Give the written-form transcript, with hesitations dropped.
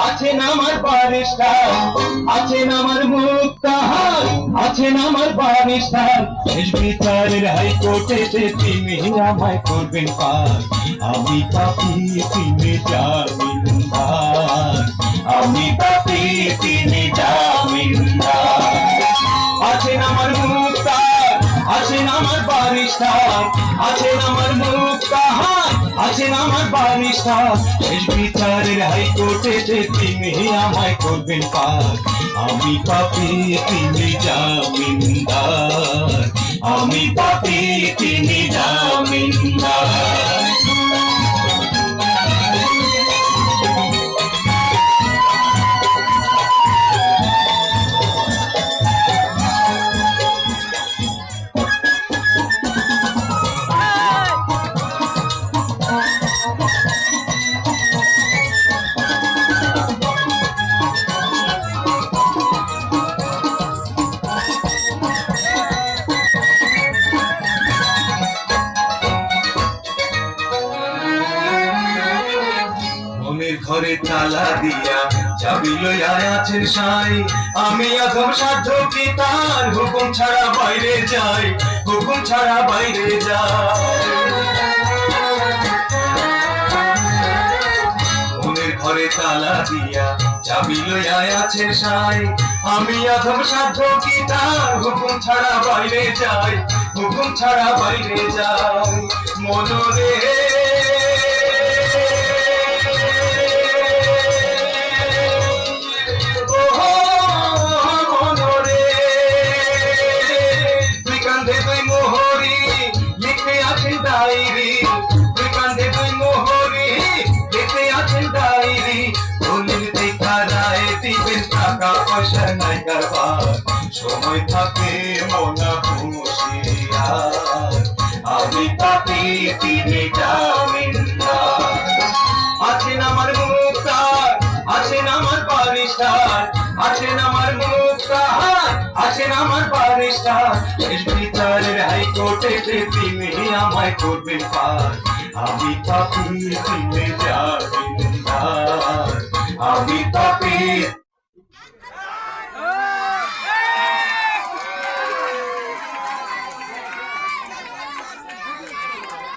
আছেন আমার বারিস্টার, আছেন আমার মুক্তাহার, আছেন আমার বারিস্টার। শেষ বিচারের হাইকোর্টেতে তিনি আমায় করবেন পার। আমি পাপী তিনি জামিনদার, আমি পাপী তিনি জামিনদার। আছেন আমার মুক্তার, আছেন আমার বারিস্টার, আছেন আমার মুক্তাহার, আছেন আমার বারিস্টার। শেষ বিচারের হাইকোর্টেতে তিনি আমায় করবেন পার। আমি পাপী তিনি জামিনদার, আমি পাপী তিনি জামিনদার। ঘরে তালা দিয়া চাবি লইয়া আছেন সাই। আমি অধম সাধ্য কি তার হুকুম ছাড়া বাইরে যাই, হুকুম ছাড়া বাইরে যাই। মনের ঘরে তালা দিয়া চাবি লইয়া আছেন সাই। আমি অধম সাধ্য কি তার হুকুম ছাড়া বাইরে যাই, হুকুম ছাড়া বাইরে যাই। মনরে ডায়েরি, তুই কান্দে তুই মোহরি, লিখতে আছেন ডায়েরি। দলিল দেখা রায় দিবেন, টাকা পয়সা নাই কারবার, সময় থাকে মনা হুঁশিয়ার। আমি পাপী তিনি জামিনদার। আছেন আমার মুক্তার, আছেন আমার বারিস্টার, আছেন আমার মুক্তার, আছেন আমার বারিস্টার। শেষ বিচারের হাইকোর্টেতে তিনি আমায় করবেন পার। আমি পাপী তিনি জামিনদার, আমি পাপী